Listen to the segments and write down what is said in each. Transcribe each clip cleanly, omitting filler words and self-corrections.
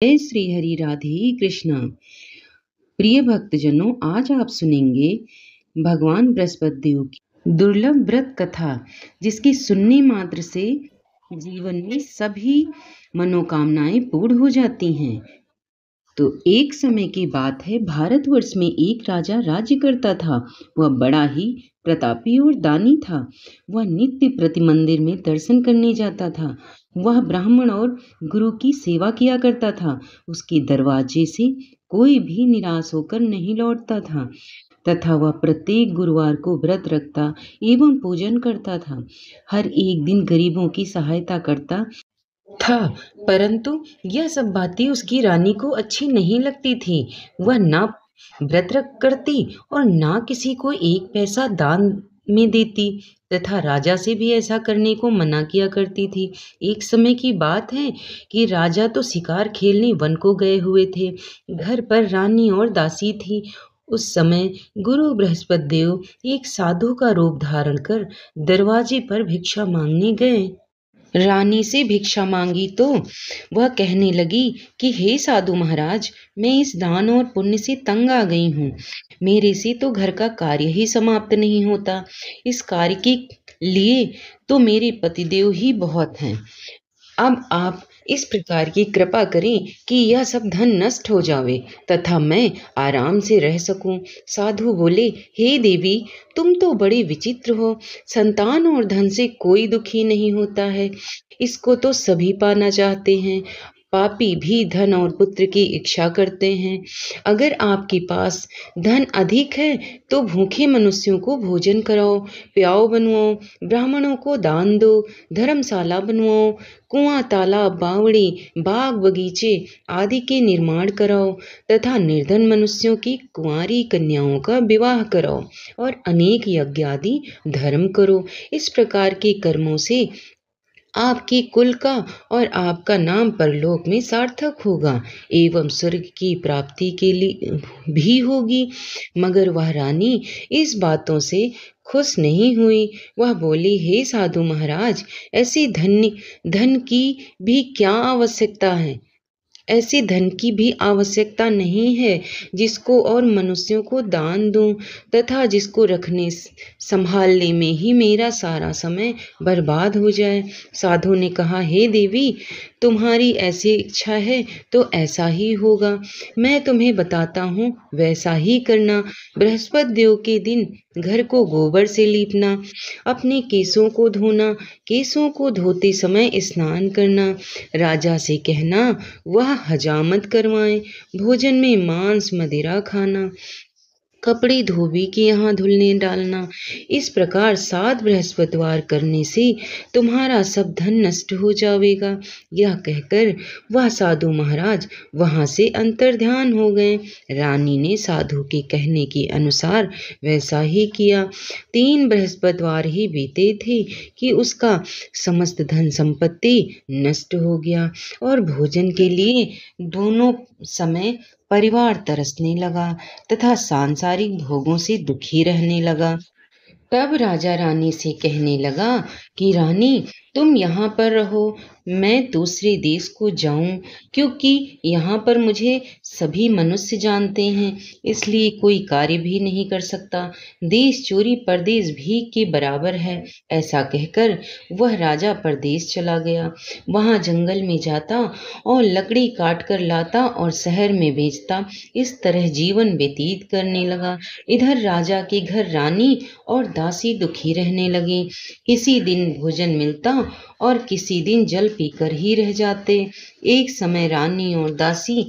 जय श्री हरि राधे कृष्णा। प्रिय भक्तजनों, आज आप सुनेंगे भगवान बृहस्पति देव की दुर्लभ व्रत कथा, जिसकी सुनने मात्र से जीवन में सभी मनोकामनाएं पूर्ण हो जाती हैं। तो एक समय की बात है, भारतवर्ष में एक राजा राज्य करता था। वह बड़ा ही प्रतापी और दानी था। वह नित्य प्रति मंदिर में दर्शन करने जाता था। वह ब्राह्मण और गुरु की सेवा किया करता था। उसके दरवाजे से कोई भी निराश होकर नहीं लौटता था, तथा वह प्रत्येक गुरुवार को व्रत रखता एवं पूजन करता था। हर एक दिन गरीबों की सहायता करता था, परंतु यह सब बातें उसकी रानी को अच्छी नहीं लगती थी। वह ना व्रत करती और ना किसी को एक पैसा दान में देती, तथा राजा से भी ऐसा करने को मना किया करती थी। एक समय की बात है कि राजा तो शिकार खेलने वन को गए हुए थे। घर पर रानी और दासी थी। उस समय गुरु बृहस्पति देव एक साधु का रूप धारण कर दरवाजे पर भिक्षा मांगने गए। रानी से भिक्षा मांगी तो वह कहने लगी कि हे साधु महाराज, मैं इस दान और पुण्य से तंग आ गई हूँ। मेरे से तो घर का कार्य ही समाप्त नहीं होता। इस कार्य के लिए तो मेरे पतिदेव ही बहुत हैं। अब आप इस प्रकार की कृपा करें कि यह सब धन नष्ट हो जावे तथा मैं आराम से रह सकूं। साधु बोले, हे देवी, तुम तो बड़े विचित्र हो। संतान और धन से कोई दुखी नहीं होता है, इसको तो सभी पाना चाहते हैं। पापी भी धन और पुत्र की इच्छा करते हैं। अगर आपके पास धन अधिक है तो भूखे मनुष्यों को भोजन कराओ, प्याऊ बनवाओ, ब्राह्मणों को दान दो, धर्मशाला बनवाओ, कुआं, तालाब, बावड़ी, बाग, बगीचे आदि के निर्माण कराओ, तथा निर्धन मनुष्यों की कुंवारी कन्याओं का विवाह कराओ और अनेक यज्ञ आदि धर्म करो। इस प्रकार के कर्मों से आपके कुल का और आपका नाम परलोक में सार्थक होगा एवं स्वर्ग की प्राप्ति के लिए भी होगी। मगर वह रानी इस बातों से खुश नहीं हुई। वह बोली, हे साधु महाराज, ऐसी धन की भी क्या आवश्यकता है? ऐसे धन की भी आवश्यकता नहीं है जिसको और मनुष्यों को दान दूं, तथा जिसको रखने संभालने में ही मेरा सारा समय बर्बाद हो जाए। साधु ने कहा, हे देवी, तुम्हारी ऐसी इच्छा है तो ऐसा ही होगा। मैं तुम्हें बताता हूँ, वैसा ही करना। बृहस्पति देव के दिन घर को गोबर से लीपना, अपने केसों को धोना, केसों को धोते समय स्नान करना, राजा से कहना वह हजामत करवाएं, भोजन में मांस मदिरा खाना, कपड़े धोबी के यहाँ धुलने डालना। इस प्रकार 7 बृहस्पतिवार करने से तुम्हारा सब धन नष्ट हो जाएगा। यह कहकर वह साधु महाराज वहां से अंतर्ध्यान हो गए। रानी ने साधु के कहने के अनुसार वैसा ही किया। 3 बृहस्पतिवार ही बीते थे कि उसका समस्त धन संपत्ति नष्ट हो गया और भोजन के लिए दोनों समय परिवार तरसने लगा तथा सांसारिक भोगों से दुखी रहने लगा। तब राजा रानी से कहने लगा कि रानी, तुम यहाँ पर रहो, मैं दूसरे देश को जाऊं, क्योंकि यहाँ पर मुझे सभी मनुष्य जानते हैं, इसलिए कोई कार्य भी नहीं कर सकता। देश चोरी परदेश भीख के बराबर है। ऐसा कहकर वह राजा परदेश चला गया। वहाँ जंगल में जाता और लकड़ी काट कर लाता और शहर में बेचता। इस तरह जीवन व्यतीत करने लगा। इधर राजा के घर रानी और दासी दुखी रहने लगे। किसी दिन भोजन मिलता और किसी दिन जल पीकर ही रह जाते। एक समय रानी और दासी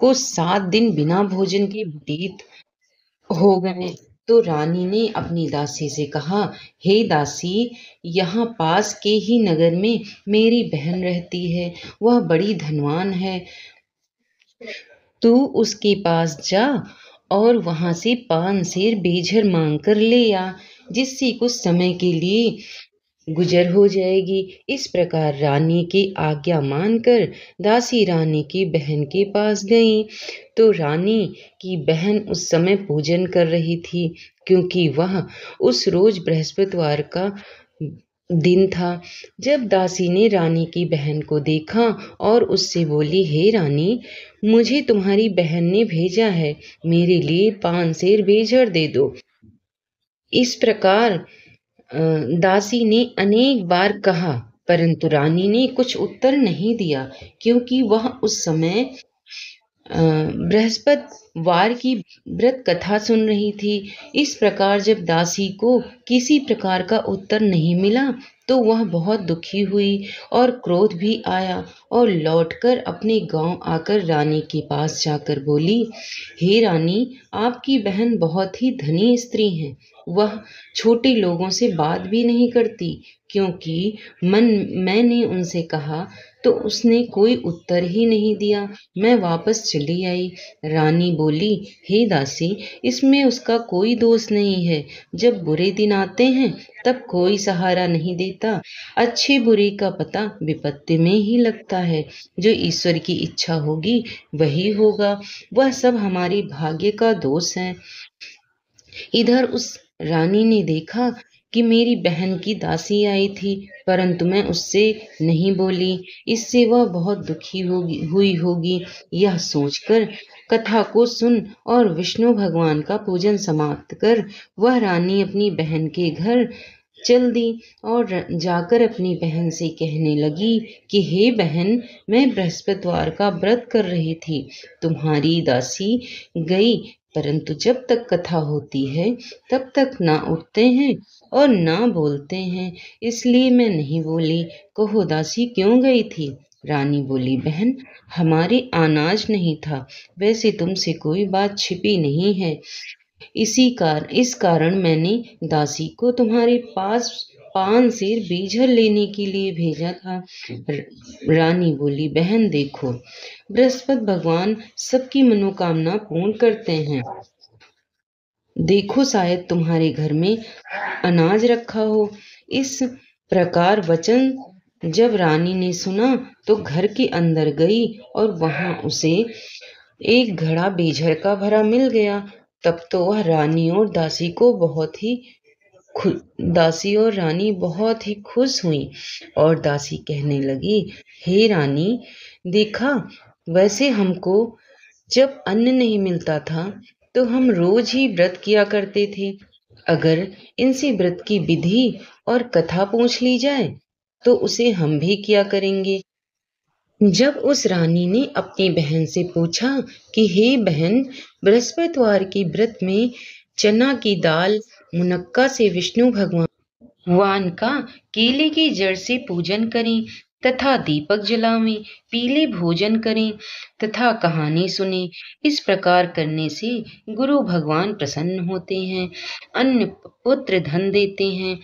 को 7 दिन बिना भोजन के व्यतीत हो गए। तो रानी ने अपनी दासी से कहा, हे दासी, यहाँ पास के ही नगर में मेरी बहन रहती है। वह बड़ी धनवान है। तू उसके पास जा और वहां से 5 सेर बेझर मांग कर ले आ, जिससे कुछ समय के लिए गुजर हो जाएगी। इस प्रकार रानी की आज्ञा मानकर दासी रानी की बहन के पास गई। तो रानी की बहन उस समय पूजन कर रही थी, क्योंकि वह उस रोज बृहस्पतिवार का दिन था जब दासी ने रानी की बहन को देखा और उससे बोली, हे रानी, मुझे तुम्हारी बहन ने भेजा है, मेरे लिए 5 सेर बेझर दे दो। इस प्रकार दासी ने अनेक बार कहा, परंतु रानी ने कुछ उत्तर नहीं दिया, क्योंकि वह उस समय बृहस्पतिवार की व्रत कथा सुन रही थी। इस प्रकार जब दासी को किसी प्रकार का उत्तर नहीं मिला तो वह बहुत दुखी हुई और क्रोध भी आया और लौटकर अपने गांव आकर रानी के पास जाकर बोली, हे रानी, आपकी बहन बहुत ही धनी स्त्री है। वह छोटे लोगों से बात भी नहीं करती, क्योंकि मैंने उनसे कहा तो उसने कोई उत्तर ही नहीं दिया। मैं वापस चली आई। रानी बोली, हे दासी, इसमें उसका कोई दोष नहीं है। जब बुरे दिन आते हैं तब कोई सहारा नहीं देता। अच्छे बुरे का पता विपत्ति में ही लगता है। जो ईश्वर की इच्छा होगी वही होगा। वह सब हमारे भाग्य का दोष है। इधर उस रानी ने देखा कि मेरी बहन की दासी आई थी, परंतु मैं उससे नहीं बोली। इससे वह बहुत दुखी हुई होगी। यह सोचकर कथा को सुन और विष्णु भगवान का पूजन समाप्त कर वह रानी अपनी बहन के घर चल दी और जाकर अपनी बहन से कहने लगी कि हे बहन, मैं बृहस्पतिवार का व्रत कर रही थी, तुम्हारी दासी गई, परंतु जब तक कथा होती है तब तक ना उठते हैं और ना बोलते हैं, इसलिए मैं नहीं बोली। कहो दासी क्यों गई थी? रानी बोली, बहन, हमारे अनाज नहीं था। वैसे तुमसे कोई बात छिपी नहीं है। इस कारण मैंने दासी को तुम्हारे पास 5 सेर बीजर लेने के लिए भेजा था। रानी बोली, बहन देखो, बृहस्पति भगवान सबकी मनोकामना पूर्ण करते हैं। देखो, शायद तुम्हारे घर में अनाज रखा हो। इस प्रकार वचन जब रानी ने सुना तो घर के अंदर गई और वहां उसे एक घड़ा बेझर का भरा मिल गया। तब तो वह दासी और रानी बहुत ही खुश हुई और दासी कहने लगी, हे रानी, देखा, वैसे हमको जब अन्न नहीं मिलता था तो हम रोज ही व्रत किया करते थे। अगर इनसे व्रत की विधि और कथा पूछ ली जाए तो उसे हम भी किया करेंगे। जब उस रानी ने अपनी बहन से पूछा कि हे बहन, बृहस्पतिवार के व्रत में चना की दाल मुनक्का से विष्णु भगवान का केले की जड़ से पूजन करें तथा दीपक जलावें, पीले भोजन करें तथा कहानी सुने। इस प्रकार करने से गुरु भगवान प्रसन्न होते हैं, अन्न पुत्र धन देते हैं,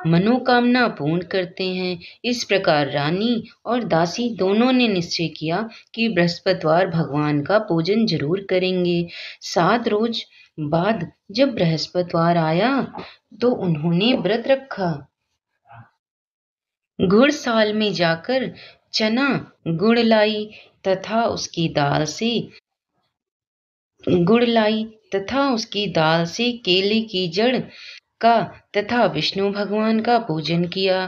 मनोकामना पूर्ण करते हैं। इस प्रकार रानी और दासी दोनों ने निश्चय किया कि बृहस्पतिवार भगवान का पूजन जरूर करेंगे। 7 रोज बाद जब बृहस्पतिवार आया तो उन्होंने व्रत रखा। घुड़साल में जाकर चना गुड़ लाई तथा उसकी दाल से केले की जड़ का तथा विष्णु भगवान का पूजन किया।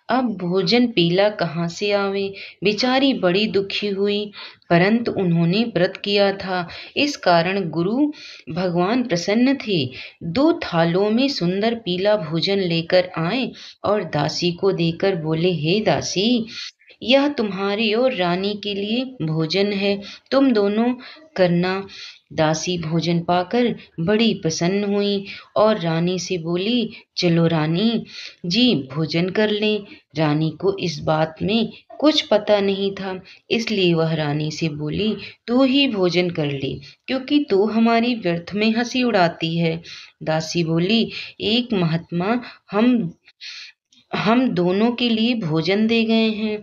अब भोजन पीला कहाँ से आवे? बेचारी बड़ी दुखी हुई, परंतु उन्होंने व्रत किया था, इस कारण गुरु भगवान प्रसन्न थे। 2 थालों में सुंदर पीला भोजन लेकर आए और दासी को देकर बोले, हे दासी, यह तुम्हारी और रानी के लिए भोजन है, तुम दोनों करना। दासी भोजन पाकर बड़ी प्रसन्न हुई और रानी से बोली, चलो रानी जी भोजन कर लें। रानी को इस बात में कुछ पता नहीं था, इसलिए वह रानी से बोली, तू ही भोजन कर ले, क्योंकि तू हमारी व्यर्थ में हंसी उड़ाती है। दासी बोली, एक महात्मा हम दोनों के लिए भोजन दे गए हैं।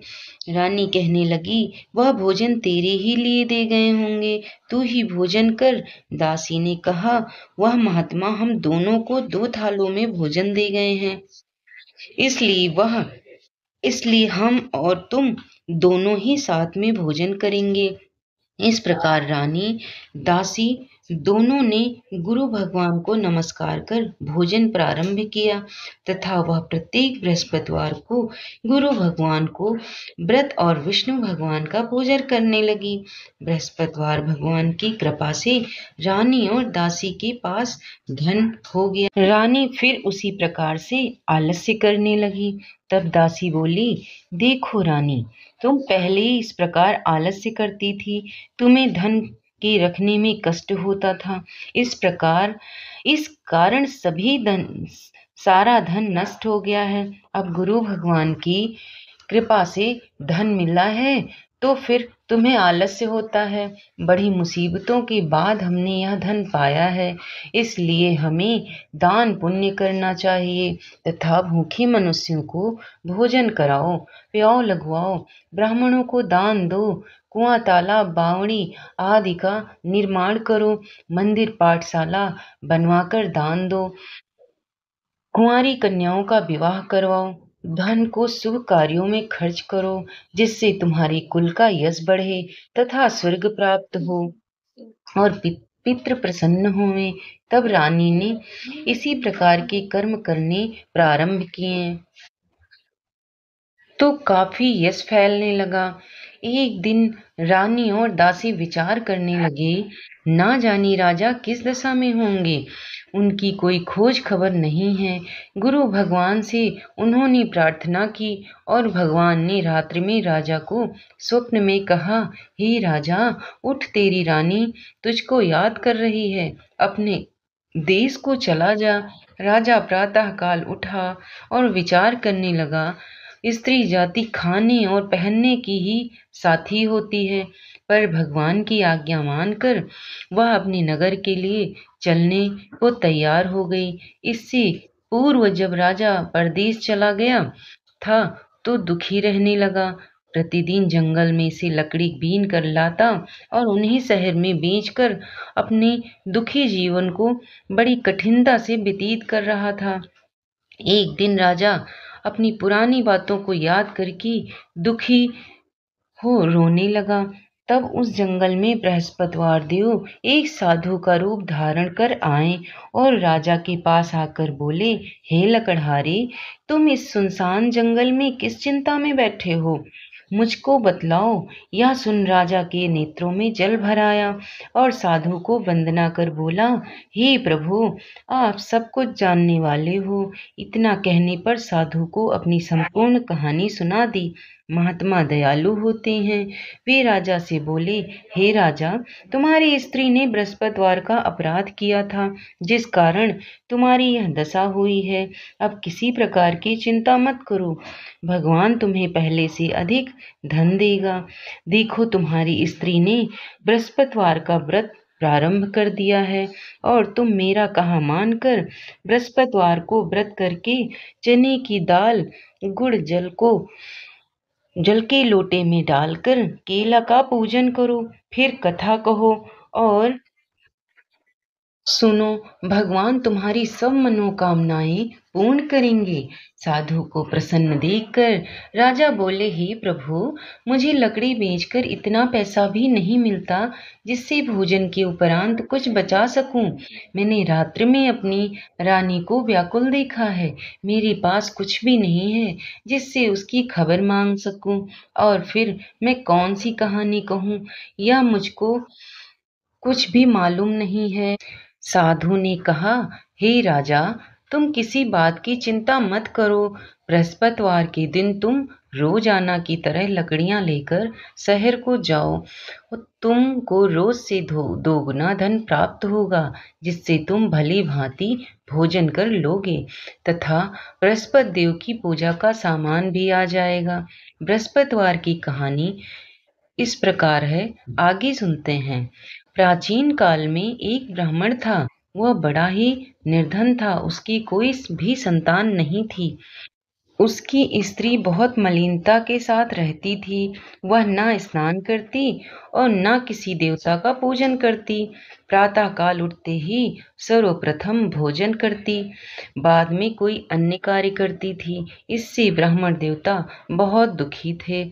रानी कहने लगी, वह भोजन तेरे ही लिए दे गए होंगे, तू ही भोजन कर। दासी ने कहा, वह महात्मा हम दोनों को 2 थालों में भोजन दे गए हैं, इसलिए हम और तुम दोनों ही साथ में भोजन करेंगे। इस प्रकार रानी, दासी दोनों ने गुरु भगवान को नमस्कार कर भोजन प्रारंभ किया तथा वह प्रत्येक बृहस्पतिवार को गुरु भगवान को व्रत और विष्णु भगवान का पूजन करने लगी। बृहस्पतिवार भगवान की कृपा से रानी और दासी के पास धन हो गया। रानी फिर उसी प्रकार से आलस्य करने लगी। तब दासी बोली, देखो रानी, तुम पहले ही इस प्रकार आलस्य करती थी, तुम्हें धन के रखने में कष्ट होता था। इस कारण सारा धन नष्ट हो गया है। अब गुरु भगवान की कृपा से धन मिला है तो फिर तुम्हें आलस्य होता है। बड़ी मुसीबतों के बाद हमने यह धन पाया है, इसलिए हमें दान पुण्य करना चाहिए तथा भूखे मनुष्यों को भोजन कराओ, प्याऊ लगवाओ, ब्राह्मणों को दान दो, कुआं, तालाब, बावड़ी आदि का निर्माण करो, मंदिर पाठशाला बनवाकर दान दो, कुंवारी कन्याओं का विवाह करवाओ, धन को शुभ कार्यों में खर्च करो, जिससे तुम्हारे कुल का यश बढ़े तथा स्वर्ग प्राप्त हो और पितृ प्रसन्न होवे। तब रानी ने इसी प्रकार के कर्म करने प्रारंभ किए तो काफी यश फैलने लगा। एक दिन रानी और दासी विचार करने लगे, ना जाने राजा किस दशा में होंगे, उनकी कोई खोज खबर नहीं है। गुरु भगवान से उन्होंने प्रार्थना की और भगवान ने रात्रि में राजा को स्वप्न में कहा, हे राजा, उठ, तेरी रानी तुझको याद कर रही है, अपने देश को चला जा। राजा प्रातः काल उठा और विचार करने लगा, स्त्री जाति खाने और पहनने की ही साथी होती है, पर भगवान की आज्ञा मानकर वह अपने नगर के लिए चलने को तैयार हो गई। इससे पूर्व जब राजा परदेश चला गया था तो दुखी रहने लगा। प्रतिदिन जंगल में से लकड़ी बीन कर लाता और उन्हें शहर में बेचकर अपने दुखी जीवन को बड़ी कठिनता से व्यतीत कर रहा था। एक दिन राजा अपनी पुरानी बातों को याद करके दुखी हो रोने लगा। तब उस जंगल में बृहस्पतिवार देव एक साधु का रूप धारण कर आए और राजा के पास आकर बोले, हे लकड़हारे, तुम इस सुनसान जंगल में किस चिंता में बैठे हो, मुझको बतलाओ। यह सुन राजा के नेत्रों में जल भर आया और साधु को वंदना कर बोला, हे प्रभु, आप सब कुछ जानने वाले हो। इतना कहने पर साधु को अपनी संपूर्ण कहानी सुना दी। महात्मा दयालु होते हैं। वे राजा से बोले, हे राजा, तुम्हारी स्त्री ने बृहस्पतिवार का अपराध किया था, जिस कारण तुम्हारी यह दशा हुई है। अब किसी प्रकार की चिंता मत करो, भगवान तुम्हें पहले से अधिक धन देगा। देखो, तुम्हारी स्त्री ने बृहस्पतिवार का व्रत प्रारंभ कर दिया है और तुम मेरा कहा मानकर बृहस्पतिवार को व्रत करके चने की दाल, गुड़, जल के लोटे में डालकर केला का पूजन करो, फिर कथा कहो और सुनो, भगवान तुम्हारी सब मनोकामनाएं पूर्ण करेंगे। साधु को प्रसन्न देखकर राजा बोले, हे प्रभु, मुझे लकड़ी बेचकर इतना पैसा भी नहीं मिलता जिससे भोजन के उपरांत कुछ बचा सकूं। मैंने रात्रि में अपनी रानी को व्याकुल देखा है, मेरे पास कुछ भी नहीं है जिससे उसकी खबर मांग सकूं, और फिर मैं कौन सी कहानी कहूं, यह मुझको कुछ भी मालूम नहीं है। साधु ने कहा, हे राजा, तुम किसी बात की चिंता मत करो। बृहस्पतिवार के दिन तुम रोजाना की तरह लकड़ियां लेकर शहर को जाओ, और तुमको रोज से दोगुना धन प्राप्त होगा, जिससे तुम भली भांति भोजन कर लोगे तथा बृहस्पति देव की पूजा का सामान भी आ जाएगा। बृहस्पतिवार की कहानी इस प्रकार है, आगे सुनते हैं। प्राचीन काल में एक ब्राह्मण था। वह बड़ा ही निर्धन था, उसकी कोई भी संतान नहीं थी। उसकी स्त्री बहुत मलिनता के साथ रहती थी। वह ना स्नान करती और ना किसी देवता का पूजन करती। प्रातः काल उठते ही सर्वप्रथम भोजन करती, बाद में कोई अन्य कार्य करती थी। इससे ब्राह्मण देवता बहुत दुखी थे।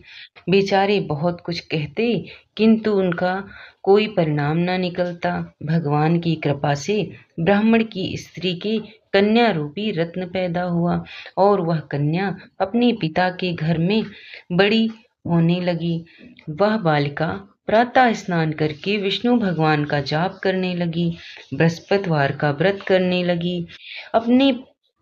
बेचारे बहुत कुछ कहते, किंतु उनका कोई परिणाम न निकलता। भगवान की कृपा से ब्राह्मण की स्त्री के कन्या रूपी रत्न पैदा हुआ और वह कन्या अपने पिता के घर में बड़ी होने लगी। वह बालिका प्रातः स्नान करके विष्णु भगवान का जाप करने लगी, बृहस्पतिवार का व्रत करने लगी। अपने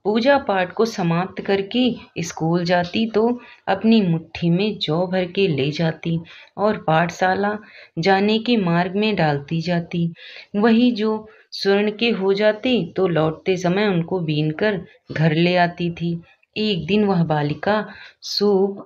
पूजा पाठ को समाप्त करके स्कूल जाती तो अपनी मुट्ठी में जौ भर के ले जाती और पाठशाला जाने के मार्ग में डालती जाती। वही जो स्वर्ण के हो जाते तो लौटते समय उनको बीनकर घर ले आती थी। एक दिन वह बालिका सूप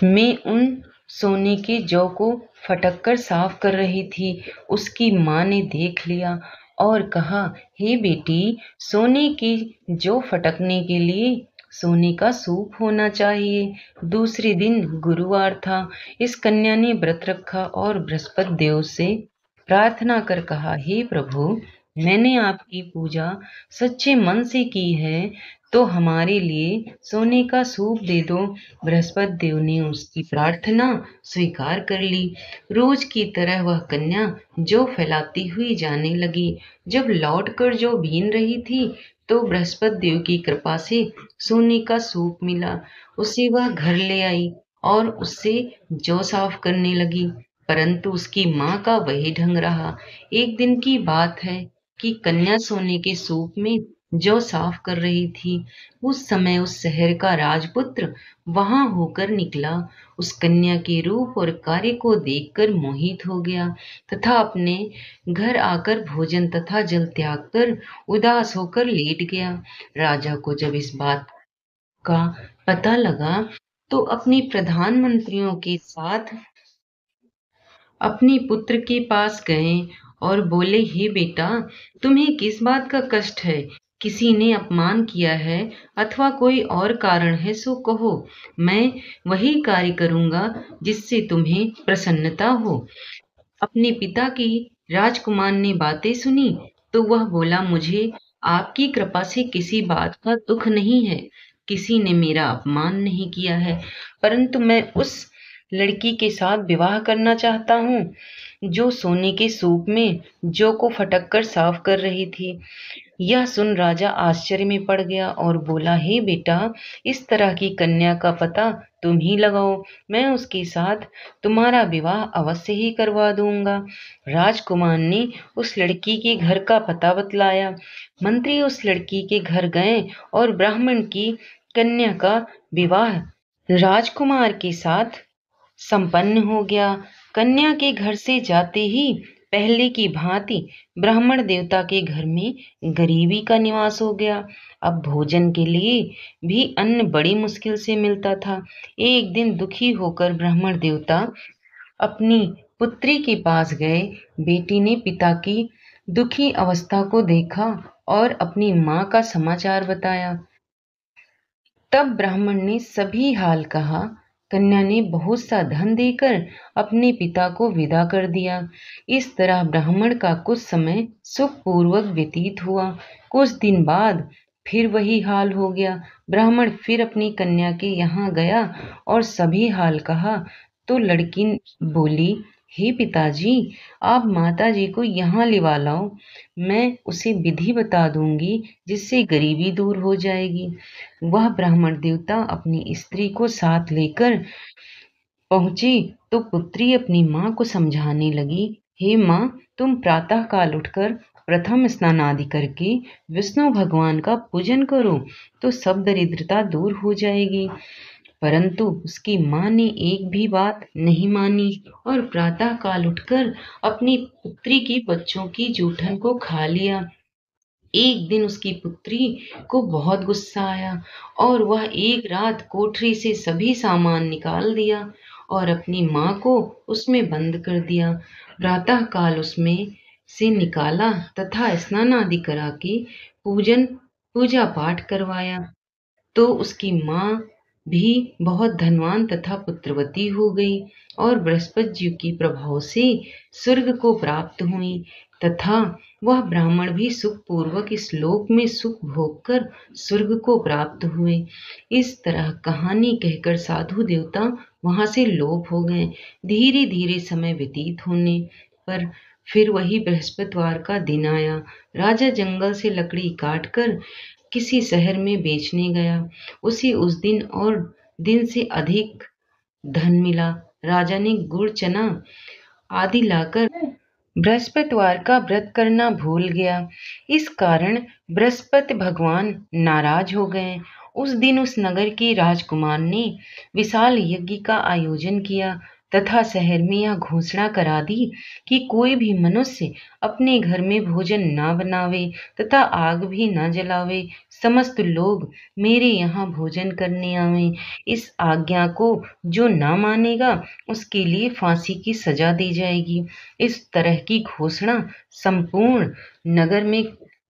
में उन सोने के जौ को फटक कर साफ कर रही थी। उसकी माँ ने देख लिया और कहा, हे बेटी, सोने के जौ फटकने के लिए सोने का सूप होना चाहिए। दूसरे दिन गुरुवार था। इस कन्या ने व्रत रखा और बृहस्पति देव से प्रार्थना कर कहा, हे प्रभु, मैंने आपकी पूजा सच्चे मन से की है, तो हमारे लिए सोने का सूप दे दो। बृहस्पति देव ने उसकी प्रार्थना स्वीकार कर ली। रोज की तरह वह कन्या जौ फैलाती हुई जाने लगी। जब लौटकर जौ बीन रही थी तो बृहस्पति देव की कृपा से सोने का सूप मिला। उसे वह घर ले आई और उससे जौ साफ करने लगी, परंतु उसकी माँ का वही ढंग रहा। एक दिन की बात है कि कन्या सोने के सूप में जौ साफ कर रही थी। उस समय उस शहर का राजपुत्र वहां होकर निकला। उस कन्या के रूप और कार्य को देखकर मोहित हो गया तथा अपने घर आकर भोजन तथा जल त्याग कर उदास होकर लेट गया। राजा को जब इस बात का पता लगा तो अपने प्रधानमंत्रियों के साथ अपने पुत्र के पास गए और बोले, हे बेटा, तुम्हें किस बात का कष्ट है? किसी ने अपमान किया है अथवा कोई और कारण है सो कहो, मैं वही कार्य करूंगा जिससे तुम्हें प्रसन्नता हो। अपने पिता की राजकुमार ने बातें सुनी तो वह बोला, मुझे आपकी कृपा से किसी बात का दुख नहीं है, किसी ने मेरा अपमान नहीं किया है, परंतु मैं उस लड़की के साथ विवाह करना चाहता हूँ जो सोने के सूप में जौ को फटक कर साफ कर रही थी। यह सुन राजा आश्चर्य में पड़ गया और बोला, हे बेटा, इस तरह की कन्या का पता तुम ही लगाओ, मैं उसके साथ तुम्हारा विवाह अवश्य ही करवा दूंगा। राजकुमार ने उस लड़की के घर का पता बतलाया। मंत्री उस लड़की के घर गए और ब्राह्मण की कन्या का विवाह राजकुमार के साथ संपन्न हो गया। कन्या के घर से जाते ही पहले की भांति ब्राह्मण देवता के घर में गरीबी का निवास हो गया। अब भोजन के लिए भी अन्न बड़ी मुश्किल से मिलता था। एक दिन दुखी होकर ब्राह्मण देवता अपनी पुत्री के पास गए। बेटी ने पिता की दुखी अवस्था को देखा और अपनी माँ का समाचार बताया। तब ब्राह्मण ने सभी हाल कहा। कन्या ने बहुत सा धन देकर अपने पिता को विदा कर दिया। इस तरह ब्राह्मण का कुछ समय सुखपूर्वक व्यतीत हुआ। कुछ दिन बाद फिर वही हाल हो गया। ब्राह्मण फिर अपनी कन्या के यहाँ गया और सभी हाल कहा तो लड़की बोली, हे पिताजी, आप माता जी को यहाँ लिवा लाओ, मैं उसे विधि बता दूंगी जिससे गरीबी दूर हो जाएगी। वह ब्राह्मण देवता अपनी स्त्री को साथ लेकर पहुंची तो पुत्री अपनी माँ को समझाने लगी, हे माँ, तुम प्रातः काल उठकर प्रथम स्नान आदि करके विष्णु भगवान का पूजन करो तो सब दरिद्रता दूर हो जाएगी। परंतु उसकी माँ ने एक भी बात नहीं मानी और प्रातः काल उठकर अपनी पुत्री के बच्चों की जूठन को खा लिया। एक दिन उसकी पुत्री को बहुत गुस्सा आया और वह एक रात कोठरी से सभी सामान निकाल दिया और अपनी माँ को उसमें बंद कर दिया। प्रातः काल उसमें से निकाला तथा स्नान आदि करा के पूजा पाठ करवाया तो उसकी माँ भी बहुत धनवान तथा पुत्रवती हो गई और बृहस्पति जी के प्रभाव से स्वर्ग को प्राप्त हुई तथा वह ब्राह्मण भी सुखपूर्वक इस लोक में सुख भोग कर स्वर्ग को प्राप्त हुए। इस तरह कहानी कहकर साधु देवता वहां से लोप हो गए। धीरे धीरे समय व्यतीत होने पर फिर वही बृहस्पतिवार का दिन आया। राजा जंगल से लकड़ी काट कर किसी शहर में बेचने गया। उसे उस दिन और दिन से अधिक धन मिला। राजा ने गुड़ चना आदि लाकर बृहस्पतिवार का व्रत करना भूल गया। इस कारण बृहस्पति भगवान नाराज हो गए। उस दिन उस नगर के राजकुमार ने विशाल यज्ञ का आयोजन किया तथा शहर में यह घोषणा करा दी कि कोई भी मनुष्य अपने घर में भोजन न बनावे तथा आग भी न जलावे। समस्त लोग मेरे यहाँ भोजन करने आवे। इस आज्ञा को जो न मानेगा उसके लिए फांसी की सजा दी जाएगी। इस तरह की घोषणा संपूर्ण नगर में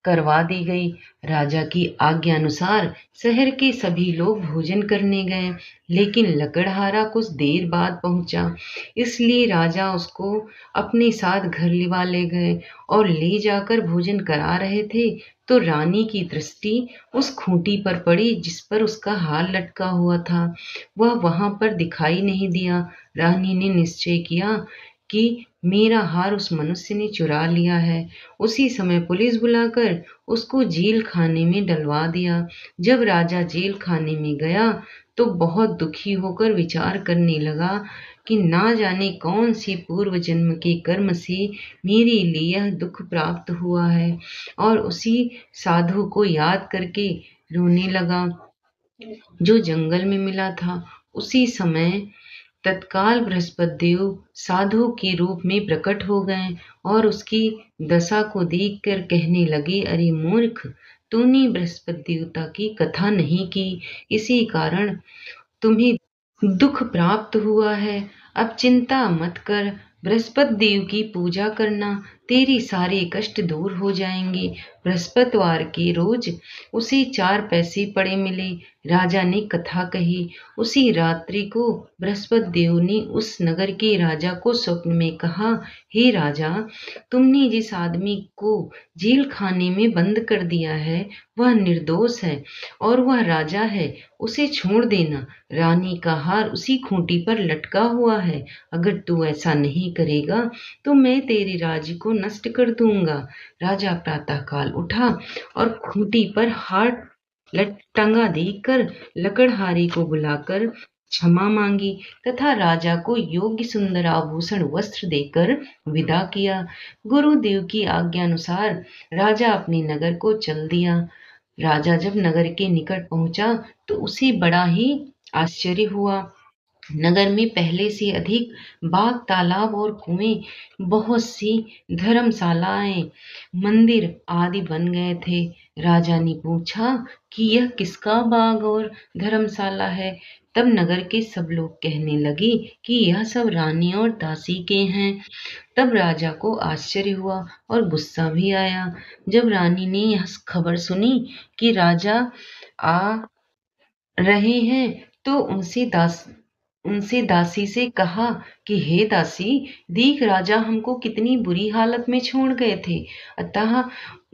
करवा दी गई। राजा की आज्ञा अनुसार शहर के सभी लोग भोजन करने गए, लेकिन लकड़हारा कुछ देर बाद पहुंचा। इसलिए राजा उसको अपने साथ घर लिवा ले गए और ले जाकर भोजन करा रहे थे तो रानी की दृष्टि उस खूंटी पर पड़ी जिस पर उसका हार लटका हुआ था। वह वहां पर दिखाई नहीं दिया। रानी ने निश्चय किया कि मेरा हार उस मनुष्य ने चुरा लिया है। उसी समय पुलिस बुलाकर उसको जेल खाने में डलवा दिया। जब राजा जेल खाने में गया तो बहुत दुखी होकर विचार करने लगा कि ना जाने कौन सी पूर्व जन्म के कर्म से मेरे लिए यह दुख प्राप्त हुआ है, और उसी साधु को याद करके रोने लगा जो जंगल में मिला था। उसी समय तत्काल बृहस्पति देव साधु के रूप में प्रकट हो गए और उसकी दशा को देखकर कहने लगे, अरे मूर्ख, तूने बृहस्पति देवता की कथा नहीं की, इसी कारण तुम्हें दुख प्राप्त हुआ है। अब चिंता मत कर, बृहस्पति देव की पूजा करना, तेरे सारे कष्ट दूर हो जाएंगे। बृहस्पतिवार के रोज उसे 4 पैसे पड़े मिले। राजा ने कथा कही। उसी रात्रि को बृहस्पति देव ने उस नगर के राजा को स्वप्न में कहा, हे राजा, तुमने जिस आदमी को जेल खाने में बंद कर दिया है वह निर्दोष है और वह राजा है, उसे छोड़ देना। रानी का हार उसी खूंटी पर लटका हुआ है। अगर तू ऐसा नहीं करेगा तो मैं तेरे राज्य को नष्ट कर दूंगा। राजा प्रातःकाल उठा और खूंटी पर हार टंगा देखकर लकड़हारे को बुलाकर क्षमा मांगी तथा राजा को योग्य सुंदर आभूषण वस्त्र देकर विदा किया। गुरुदेव की आज्ञा अनुसार राजा अपने नगर को चल दिया। राजा जब नगर के निकट पहुंचा तो उसे बड़ा ही आश्चर्य हुआ। नगर में पहले से अधिक बाग, तालाब और कुएं, बहुत सी धर्मशालाएं, मंदिर आदि बन गए थे। राजा ने पूछा कि यह किसका बाग और धर्मशाला है। तब नगर के सब लोग कहने लगे कि यह सब रानी और दासी के हैं। तब राजा को आश्चर्य हुआ और गुस्सा भी आया। जब रानी ने यह खबर सुनी कि राजा आ रहे हैं तो उनसे दासी से कहा कि हे दासी, देख राजा हमको कितनी बुरी हालत में छोड़ गए थे, अतः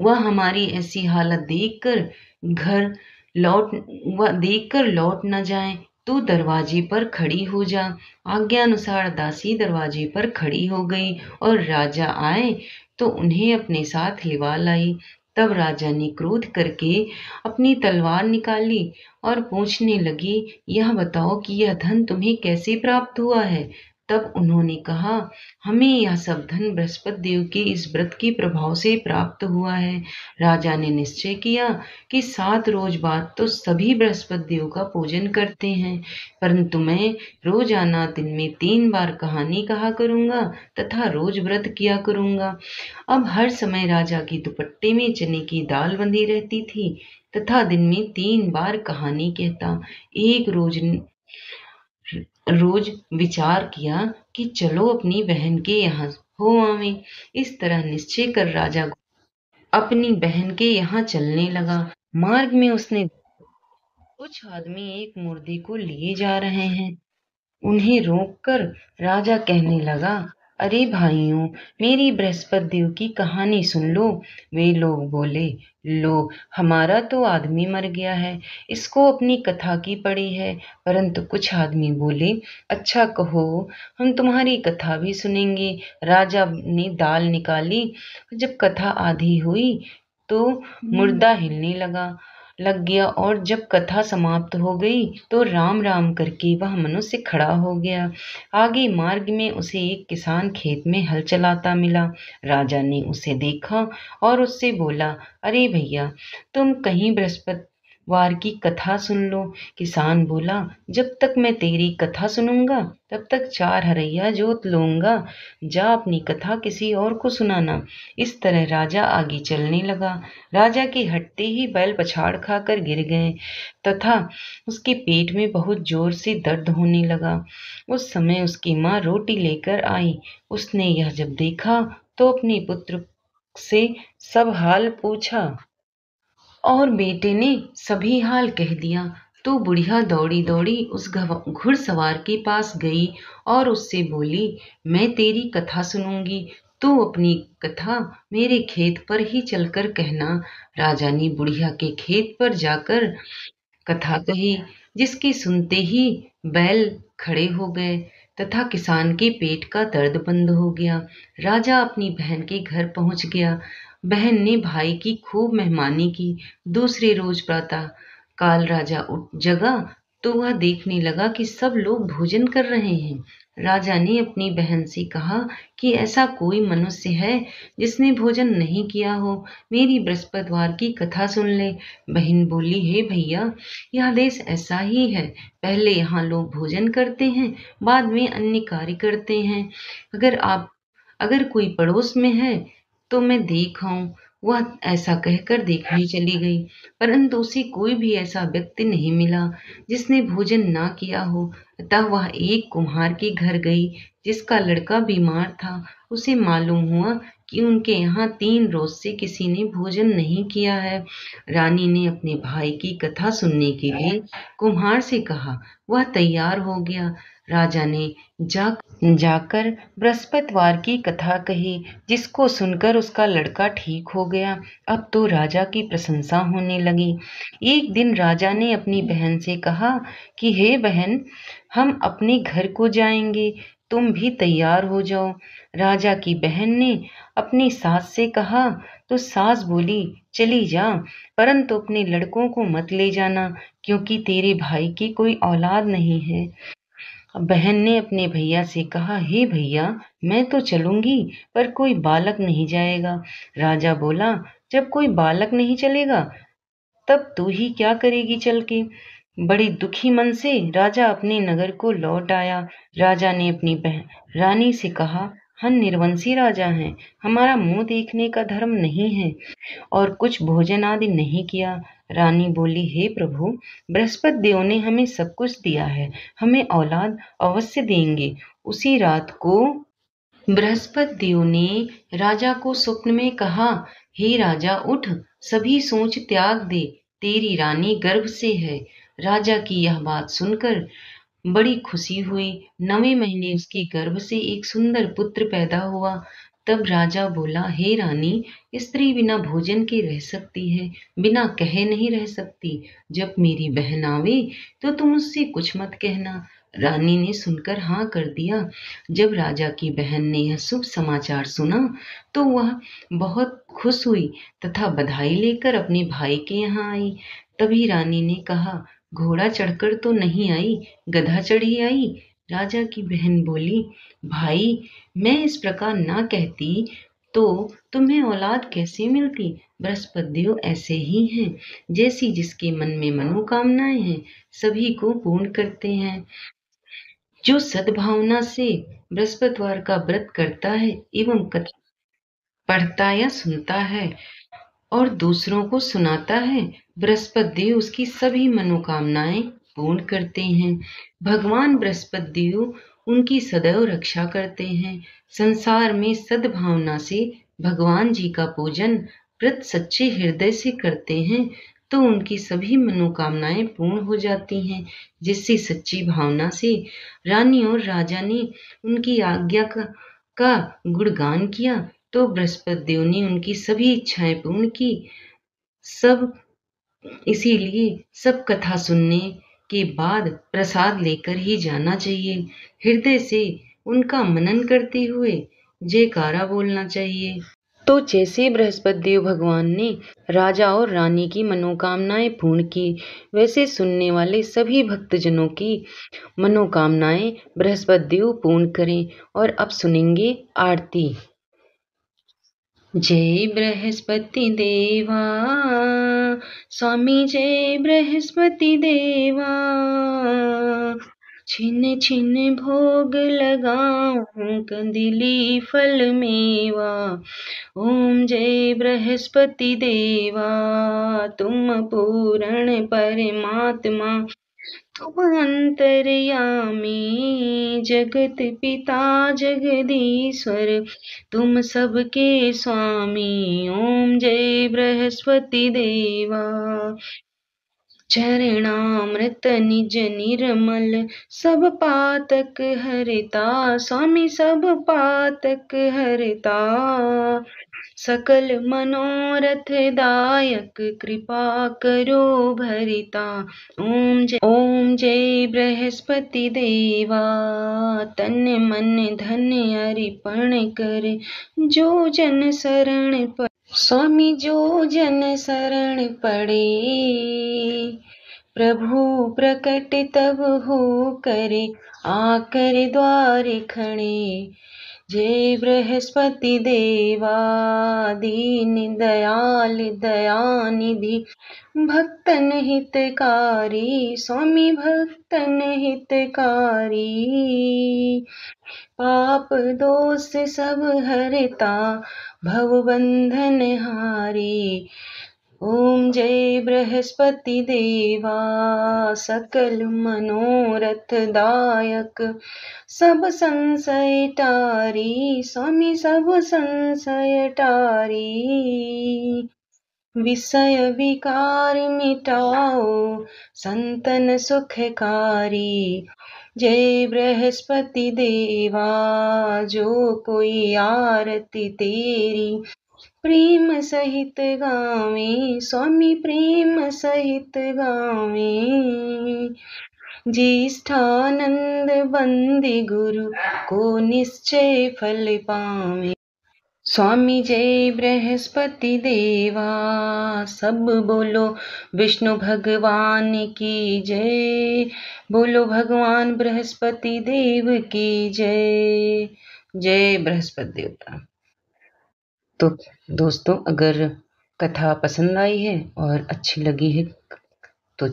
वह हमारी ऐसी हालत घर लौट देखकर लौट न जाए। तू दरवाजे पर खड़ी हो जा। आज्ञा अनुसार दासी दरवाजे पर खड़ी हो गई और राजा आए तो उन्हें अपने साथ लिवा लाई। तब राजा ने क्रोध करके अपनी तलवार निकाली और पूछने लगी, यह बताओ कि यह धन तुम्हें कैसे प्राप्त हुआ है। तब उन्होंने कहा, हमें यह सब धन बृहस्पति देव के इस व्रत के प्रभाव से प्राप्त हुआ है। राजा ने निश्चय किया कि 7 रोज बाद तो सभी बृहस्पति देव का पूजन करते हैं, परंतु मैं रोजाना दिन में 3 बार कहानी कहा करूंगा तथा रोज व्रत किया करूंगा। अब हर समय राजा के दुपट्टे में चने की दाल बंधी रहती थी तथा दिन में 3 बार कहानी कहता। एक रोज विचार किया कि चलो अपनी बहन के यहाँ हो आवे। इस तरह निश्चय कर राजा अपनी बहन के यहाँ चलने लगा। मार्ग में उसने कुछ आदमी एक मुर्दे को लिए जा रहे हैं। उन्हें रोककर राजा कहने लगा, अरे भाइयों, मेरी बृहस्पति देव की कहानी सुन लो। वे लोग बोले, लो, हमारा तो आदमी मर गया है, इसको अपनी कथा की पड़ी है। परंतु कुछ आदमी बोले, अच्छा कहो, हम तुम्हारी कथा भी सुनेंगे। राजा ने दाल निकाली। जब कथा आधी हुई तो मुर्दा हिलने लग गया, और जब कथा समाप्त हो गई तो राम राम करके वह मनुष्य खड़ा हो गया। आगे मार्ग में उसे एक किसान खेत में हल चलाता मिला। राजा ने उसे देखा और उससे बोला, अरे भैया, तुम कहीं बृहस्पतिवार की कथा सुन लो। किसान बोला, जब तक मैं तेरी कथा सुनूंगा तब तक 4 हरैया जोत लूंगा। जा अपनी कथा किसी और को सुनाना। इस तरह राजा आगे चलने लगा। राजा के हटते ही बैल पछाड़ खाकर गिर गए तथा उसके पेट में बहुत जोर से दर्द होने लगा। उस समय उसकी माँ रोटी लेकर आई। उसने यह जब देखा तो अपने पुत्र से सब हाल पूछा और बेटे ने सभी हाल कह दिया। तो बुढ़िया दौड़ी दौड़ी उस घुड़सवार के पास गई और उससे बोली, मैं तेरी कथा सुनूंगी, तू अपनी कथा मेरे खेत पर ही चलकर कहना। राजा ने बुढ़िया के खेत पर जाकर कथा कही, जिसकी सुनते ही बैल खड़े हो गए तथा किसान के पेट का दर्द बंद हो गया। राजा अपनी बहन के घर पहुंच गया। बहन ने भाई की खूब मेहमानी की। दूसरे रोज प्रातः काल राजा उठ जगा तो वह देखने लगा कि सब लोग भोजन कर रहे हैं। राजा ने अपनी बहन से कहा कि ऐसा कोई मनुष्य है जिसने भोजन नहीं किया हो, मेरी बृहस्पतिवार की कथा सुन ले। बहन बोली, हे भैया, यह देश ऐसा ही है, पहले यहाँ लोग भोजन करते हैं, बाद में अन्य कार्य करते हैं। अगर कोई पड़ोस में है तो मैं देख आऊं। वह ऐसा कहकर देखने चली गई, परंतु उसे कोई भी ऐसा व्यक्ति नहीं मिला जिसने भोजन ना किया हो। अतः वह एक कुम्हार के घर गई जिसका लड़का बीमार था। उसे मालूम हुआ कि उनके यहाँ 3 रोज से किसी ने भोजन नहीं किया है। रानी ने अपने भाई की कथा सुनने के लिए कुम्हार से कहा। वह तैयार हो गया। राजा ने जाकर बृहस्पतिवार की कथा कही, जिसको सुनकर उसका लड़का ठीक हो गया। अब तो राजा की प्रशंसा होने लगी। एक दिन राजा ने अपनी बहन से कहा कि हे बहन, हम अपने घर को जाएंगे, तुम भी तैयार हो जाओ। राजा की बहन ने अपनी सास से कहा तो सास बोली, चली जा, परंतु अपने लड़कों को मत ले जाना, क्योंकि तेरे भाई की कोई औलाद नहीं है। बहन ने अपने भैया से कहा, हे भैया, मैं तो चलूंगी, पर कोई बालक नहीं जाएगा। राजा बोला, जब कोई बालक नहीं चलेगा तब तू ही क्या करेगी चल के। बड़ी दुखी मन से राजा अपने नगर को लौट आया। राजा ने अपनी बहन रानी से कहा, हम निर्वंशी राजा हैं, हमारा मुंह देखने का धर्म नहीं है और कुछ भोजन आदि नहीं किया। रानी बोली, हे प्रभु, बृहस्पति देव ने हमें सब कुछ दिया है, हमें औलाद अवश्य देंगे। उसी रात को बृहस्पति देव ने राजा को स्वप्न में कहा, हे राजा, उठ, सभी सोच त्याग दे, तेरी रानी गर्भ से है। राजा की यह बात सुनकर बड़ी खुशी हुई। 9वें महीने उसके गर्भ से एक सुंदर पुत्र पैदा हुआ। तब राजा बोला, हे रानी, स्त्री बिना भोजन के रह सकती है, बिना कहे नहीं रह सकती। जब मेरी बहन आवे तो तुम उससे कुछ मत कहना। रानी ने सुनकर हाँ कर दिया। जब राजा की बहन ने यह शुभ समाचार सुना तो वह बहुत खुश हुई तथा बधाई लेकर अपने भाई के यहाँ आई। तभी रानी ने कहा, घोड़ा चढ़कर तो नहीं आई, गधा चढ़ी आई। राजा की बहन बोली, भाई, मैं इस प्रकार ना कहती तो तुम्हें औलाद कैसे मिलती। बृहस्पति देव ऐसे ही हैं, जैसी जिसके मन में मनोकामनाएं हैं सभी को पूर्ण करते हैं। जो सद्भावना से बृहस्पतिवार का व्रत करता है एवं कथा पढ़ता या सुनता है और दूसरों को सुनाता है, बृहस्पति देव उसकी सभी मनोकामनाएं पूर्ण करते हैं। भगवान बृहस्पति देव उनकी सदैव रक्षा करते हैं। संसार में सद्भावना से भगवान जी का पूजन व्रत सच्चे हृदय से करते हैं तो उनकी सभी मनोकामनाएं पूर्ण हो जाती हैं। जिससे सच्ची भावना से रानी और राजा ने उनकी आज्ञा का गुणगान किया, तो बृहस्पति देव ने उनकी सभी इच्छाएं पूर्ण की। सब इसीलिए सब कथा सुनने के बाद प्रसाद लेकर ही जाना चाहिए। हृदय से उनका मनन करते हुए जयकारा बोलना चाहिए। तो जैसे बृहस्पति देव भगवान ने राजा और रानी की मनोकामनाएं पूर्ण की, वैसे सुनने वाले सभी भक्तजनों की मनोकामनाएं बृहस्पति देव पूर्ण करें। और अब सुनेंगे आरती। जय बृहस्पति देवा, स्वामी जय बृहस्पति देवा। छिन छिन भोग लगाऊं कंदिली फल मेवा। ओम जय बृहस्पति देवा, तुम पूर्ण परमात्मा, तुम अंतर्यामी, जगत पिता जगदीश्वर, तुम सबके स्वामी। ओम जय बृहस्पति देवा। चरणामृत निज निर्मल, सब पातक हरता, स्वामी सब पातक हरता। सकल मनोरथ दायक, कृपा करो भरिता। ओम जय बृहस्पति देवा, तन मन धन अर्पण कर, जो जन शरण पर स्वामी जो जन शरण पड़े। प्रभु प्रकट तब हो करे, आकर द्वार खड़े। जय बृहस्पति देवा, दीन दयाल दयानिधि, भक्तन हितकारी, स्वामी भक्तन हितकारी। पाप दोष सब हरता, भव बंधन हारी। ओम जय बृहस्पति देवा, सकल मनोरथ दायक, सब संशय टारी, स्वामी सब संशय टारी। विषय विकार मिटाओ, संतन सुखकारी। जय बृहस्पति देवा, जो कोई आरती तेरी, प्रेम सहित गावे, स्वामी प्रेम सहित गावे। ज्येष्ठानंद बंदी गुरु को निश्चय फल पावे। स्वामी जय बृहस्पति देवा, सब बोलो विष्णु भगवान की जय, बोलो भगवान बृहस्पति देव की जय। जय बृहस्पति देवता। तो दोस्तों, अगर कथा पसंद आई है और अच्छी लगी है तो